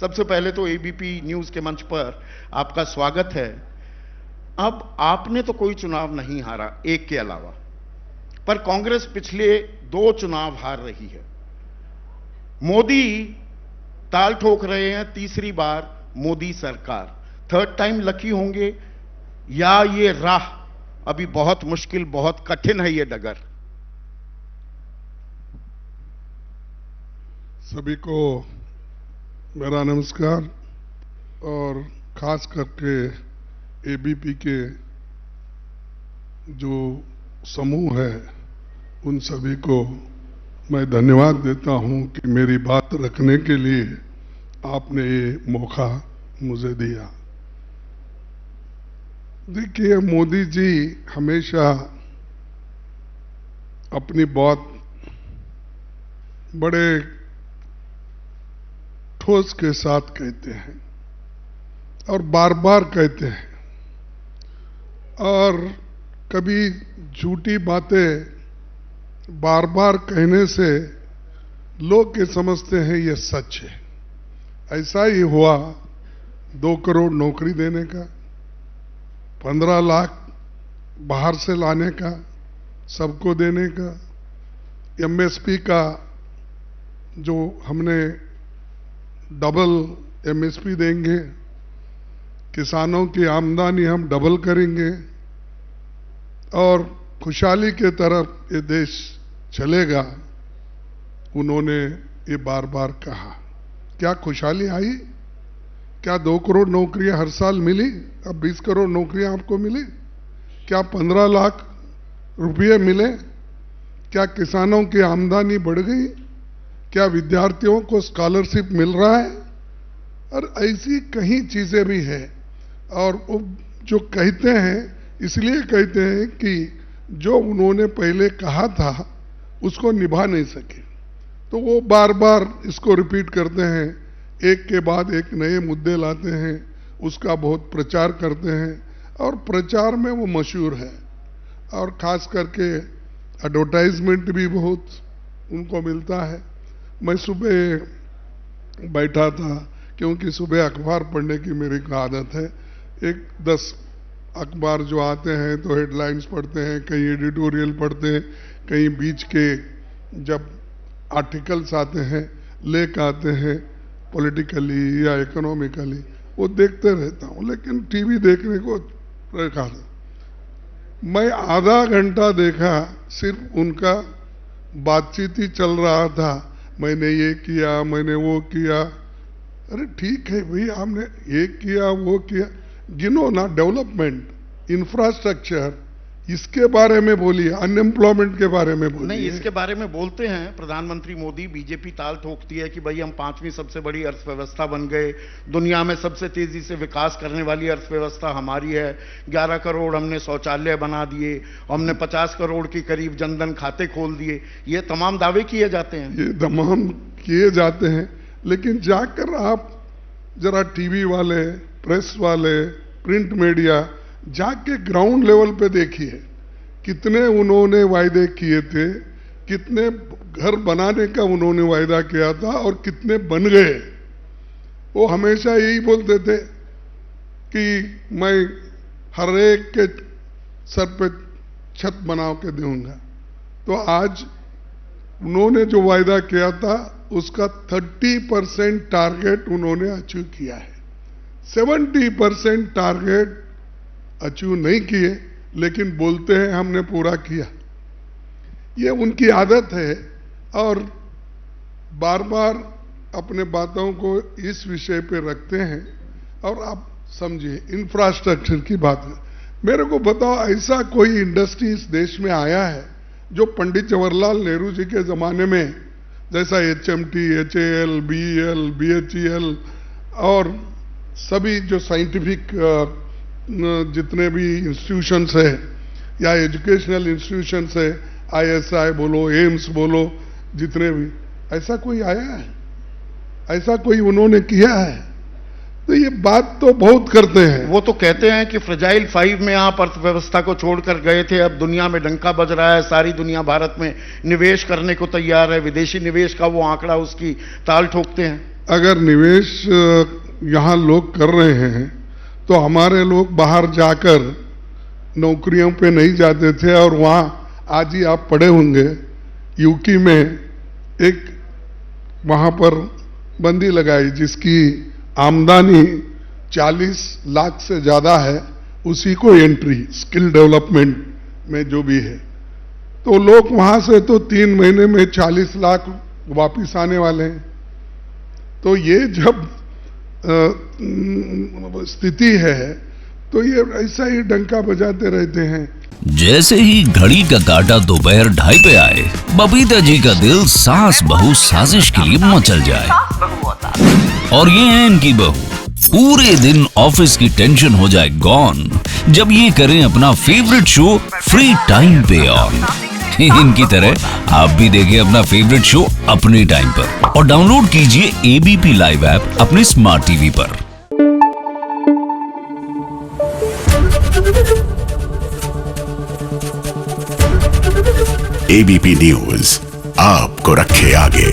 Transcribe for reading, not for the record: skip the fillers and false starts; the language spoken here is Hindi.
सबसे पहले तो एबीपी न्यूज के मंच पर आपका स्वागत है। अब आपने तो कोई चुनाव नहीं हारा, एक के अलावा, पर कांग्रेस पिछले 2 चुनाव हार रही है। मोदी ताल ठोक रहे हैं, तीसरी बार मोदी सरकार, थर्ड टाइम लकी होंगे या ये राह अभी बहुत मुश्किल, बहुत कठिन है ये डगर? सभी को मेरा नमस्कार और खास करके एबीपी के जो समूह है उन सभी को मैं धन्यवाद देता हूं कि मेरी बात रखने के लिए आपने ये मौका मुझे दिया। देखिए, मोदी जी हमेशा अपनी बात बड़े ठोस के साथ कहते हैं और बार बार कहते हैं, और कभी झूठी बातें बार बार कहने से लोग ये समझते हैं ये सच है। ऐसा ही हुआ 2 करोड़ नौकरी देने का, 15 लाख बाहर से लाने का, सबको देने का, एमएसपी का जो हमने डबल एमएसपी देंगे, किसानों की आमदनी हम डबल करेंगे और खुशहाली के तरफ ये देश चलेगा। उन्होंने ये बार बार कहा। क्या खुशहाली आई? क्या 2 करोड़ नौकरियां हर साल मिली? अब 20 करोड़ नौकरियां आपको मिली? क्या 15 लाख रुपये मिले? क्या किसानों की आमदनी बढ़ गई? क्या विद्यार्थियों को स्कॉलरशिप मिल रहा है? और ऐसी कई चीजें भी है। और वो जो कहते हैं इसलिए कहते हैं कि जो उन्होंने पहले कहा था उसको निभा नहीं सके, तो वो बार बार इसको रिपीट करते हैं, एक के बाद एक नए मुद्दे लाते हैं, उसका बहुत प्रचार करते हैं और प्रचार में वो मशहूर है। और खास करके एडवर्टाइजमेंट भी बहुत उनको मिलता है। मैं सुबह बैठा था, क्योंकि सुबह अखबार पढ़ने की मेरी आदत है, 10 अखबार जो आते हैं तो हेडलाइंस पढ़ते हैं, कहीं एडिटोरियल पढ़ते हैं, कहीं बीच के जब आर्टिकल्स आते हैं, लेख आते हैं पॉलिटिकली या इकोनॉमिकली, वो देखते रहता हूं। लेकिन टीवी देखने को रखा था, मैं आधा घंटा देखा, सिर्फ उनका बातचीत ही चल रहा था। मैंने ये किया, मैंने वो किया। अरे ठीक है भाई, आपने ये किया वो किया, गिनो ना। डेवलपमेंट, इंफ्रास्ट्रक्चर, इसके बारे में बोलिए, अनएम्प्लॉयमेंट के बारे में बोलिए। नहीं, इसके बारे में बोलते हैं प्रधानमंत्री मोदी। बीजेपी ताल ठोकती है कि भाई हम 5वीं सबसे बड़ी अर्थव्यवस्था बन गए, दुनिया में सबसे तेजी से विकास करने वाली अर्थव्यवस्था हमारी है, 11 करोड़ हमने शौचालय बना दिए, हमने 50 करोड़ के करीब जनधन खाते खोल दिए। ये तमाम दावे किए जाते हैं, ये तमाम किए जाते हैं, लेकिन जाकर आप जरा टीवी वाले, प्रेस वाले, प्रिंट मीडिया जाके ग्राउंड लेवल पे देखिए, कितने उन्होंने वायदे किए थे, कितने घर बनाने का उन्होंने वायदा किया था और कितने बन गए। वो हमेशा यही बोलते थे कि मैं हर एक के सर पे छत बना के दूंगा। तो आज उन्होंने जो वायदा किया था उसका 30% टारगेट उन्होंने अचीव किया है। 70% टारगेट अचीव नहीं किए, लेकिन बोलते हैं हमने पूरा किया। ये उनकी आदत है और बार बार अपने बातों को इस विषय पे रखते हैं। और आप समझिए, इंफ्रास्ट्रक्चर की बात है, मेरे को बताओ ऐसा कोई इंडस्ट्री इस देश में आया है जो पंडित जवाहरलाल नेहरू जी के जमाने में जैसा HMT, HAL, BEL, BHEL और सभी जो साइंटिफिक जितने भी इंस्टीट्यूशंस है या एजुकेशनल इंस्टीट्यूशंस है, ISI बोलो, एम्स बोलो, जितने भी, ऐसा कोई आया है? ऐसा कोई उन्होंने किया है? तो ये बात तो बहुत करते हैं। वो तो कहते हैं कि फ्रजाइल 5 में आप अर्थव्यवस्था को छोड़कर गए थे, अब दुनिया में डंका बज रहा है, सारी दुनिया भारत में निवेश करने को तैयार है, विदेशी निवेश का वो आंकड़ा उसकी ताल ठोकते हैं। अगर निवेश यहाँ लोग कर रहे हैं तो हमारे लोग बाहर जाकर नौकरियों पे नहीं जाते थे, और वहाँ आज ही आप पढ़े होंगे यूपी में एक वहाँ पर बंदी लगाई जिसकी आमदनी 40 लाख से ज़्यादा है, उसी को एंट्री स्किल डेवलपमेंट में जो भी है, तो लोग वहाँ से तो 3 महीने में 40 लाख वापिस आने वाले हैं। तो ये जब स्थिति है तो ये ऐसा ही डंका बजाते रहते हैं। जैसे ही घड़ी का काटा दोपहर 2:30 पे आए, बबीता जी का दिल सास बहू साजिश के लिए मचल जाए। और ये है इनकी बहू, पूरे दिन ऑफिस की टेंशन हो जाए गॉन जब ये करें अपना फेवरेट शो फ्री टाइम पे ऑन। इनकी तरह आप भी देखिए अपना फेवरेट शो अपने टाइम पर और डाउनलोड कीजिए एबीपी लाइव ऐप अपने स्मार्ट टीवी पर। एबीपी न्यूज आपको रखे आगे।